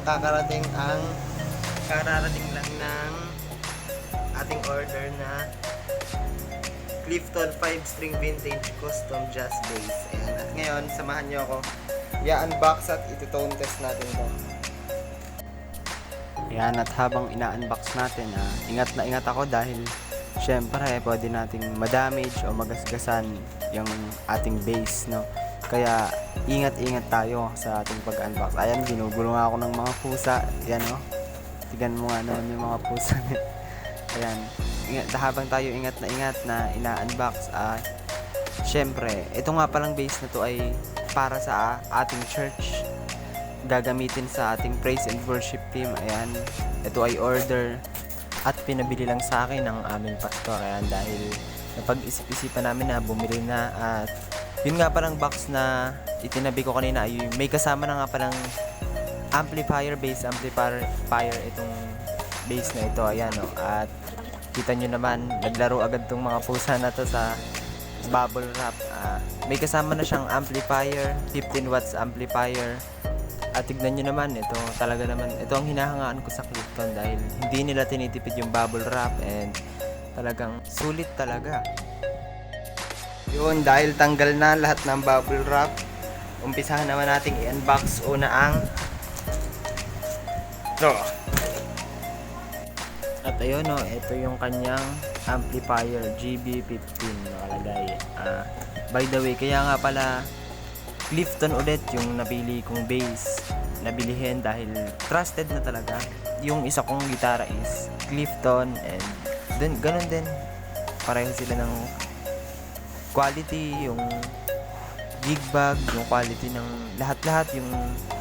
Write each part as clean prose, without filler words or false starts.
kararating lang ng ating order na Clifton 5-string vintage custom jazz bass. Ayan. At ngayon, samahan nyo ako. I-unbox at ito-tone test natin ito. Ayan, at habang ina-unbox natin, ingat na ingat ako dahil syempre pwede nating madamage o magasgasan yung ating bass, no? Kaya ingat-ingat tayo sa ating pag-unbox. Ayan, ginugulo nga ako ng mga pusa. Ayan, no? Tignan mo nga naman yung mga pusa. Ayan. Habang tayo ingat na ina-unbox, syempre, ito nga palang bass na to ay para sa ating church. Gagamitin sa ating praise and worship team. Ayan. Ito ay order at pinabili lang sa akin ng aming pastor. Ayan, dahil napag-isip-isipan namin na bumili na. At yun nga palang box na itinabi ko kanina ay may kasama na nga palang bass amplifier itong bass na ito. Ayan, no? At kita nyo naman, naglaro agad tong mga pusa na to sa bubble wrap. May kasama na siyang amplifier, 15 watts amplifier. At tignan nyo naman, ito talaga naman, ito ang hinahangaan ko sa Clifton dahil hindi nila tinitipid yung bubble wrap and talagang sulit talaga. Yun, dahil tanggal na lahat ng bubble wrap, umpisahan naman nating i-unbox. Una ang ito. At ayun, no, ito yung kanyang amplifier GB15 nakalagay. By the way, kaya nga pala Clifton ulit yung napili kong bass na bilihin dahil trusted na talaga. Yung isa kong gitara is Clifton and then ganun din, pareho sila ng quality, yung gig bag, yung quality ng lahat-lahat, yung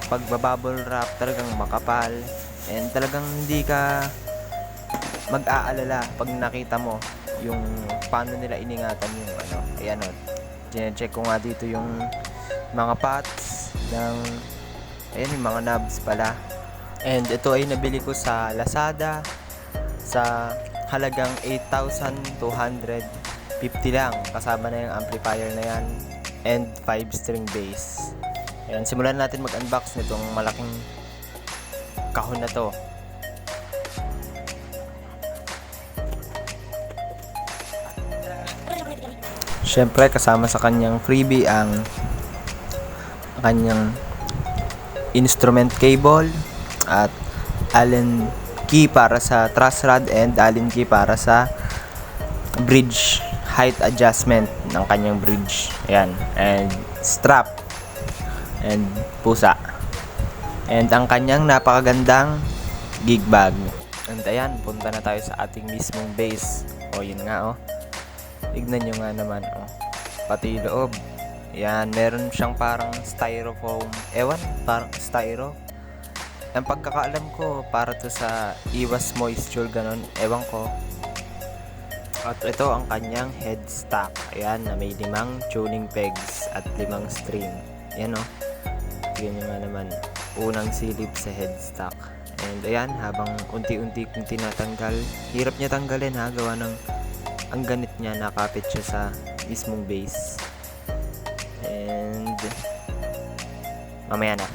pagbabubble wrap talagang makapal and talagang hindi ka mag-aalala pag nakita mo yung paano nila iningatan yung ano. Ayan, o, check ko nga dito yung mga pots ng, ayan, yung mga knobs pala. And ito ay nabili ko sa Lazada sa halagang 8,250 lang, kasama na yung amplifier na yan and 5-string bass. Ayan, simulan natin mag-unbox nitong malaking kahon na to. Siyempre, kasama sa kanyang freebie ang kanyang instrument cable at Allen key para sa truss rod and Allen key para sa bridge height adjustment ng kanyang bridge. Ayan, and strap and pusa and ang kanyang napakagandang gig bag. And ayan, punta na tayo sa ating mismong bass. O, yun nga, oh. Tignan nyo nga naman, oh. Pati loob. Yan, meron siyang parang styrofoam. Ewan, parang styro. Ang pagkakaalam ko, para to sa iwas moisture, ganon. Ewan ko. At ito ang kanyang headstock. Ayan, na may 5 tuning pegs at 5 string. Yan, oh. Tignan nyo nga naman. Unang silip sa headstock. And ayan, habang unti-unti kong tinatanggal, hirap niya tanggalin, ha, gawa ng ang ganit niya, nakapit siya sa mismong base. And mamaya na.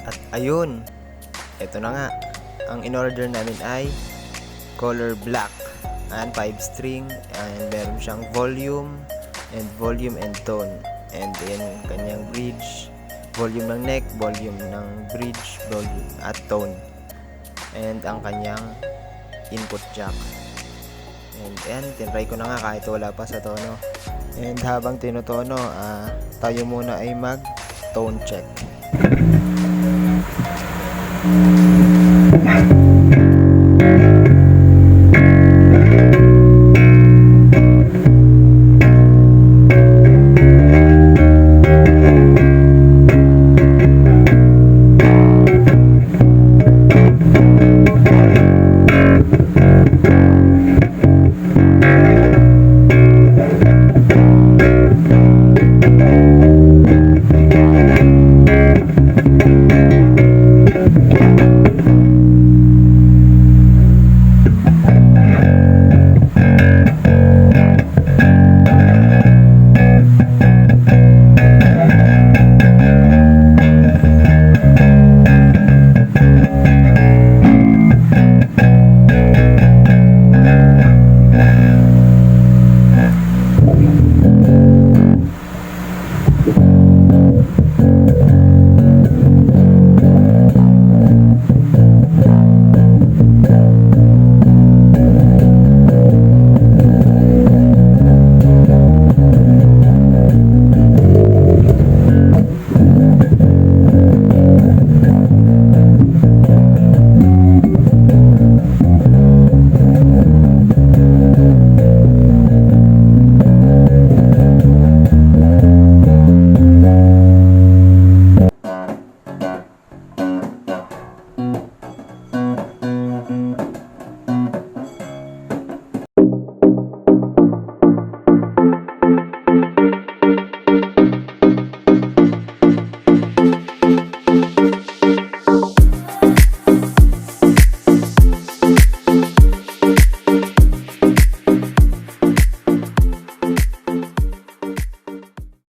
At ayun, ito na nga, ang in-order namin ay color black and 5-string and meron siyang volume and tone. And ayan yung kanyang bridge, volume ng neck, volume ng bridge, volume at tone, and ang kanyang input jack. And ayan, tinry ko na nga kahit wala pa sa tono. And habang tinutono, tayo muna ay mag tone check.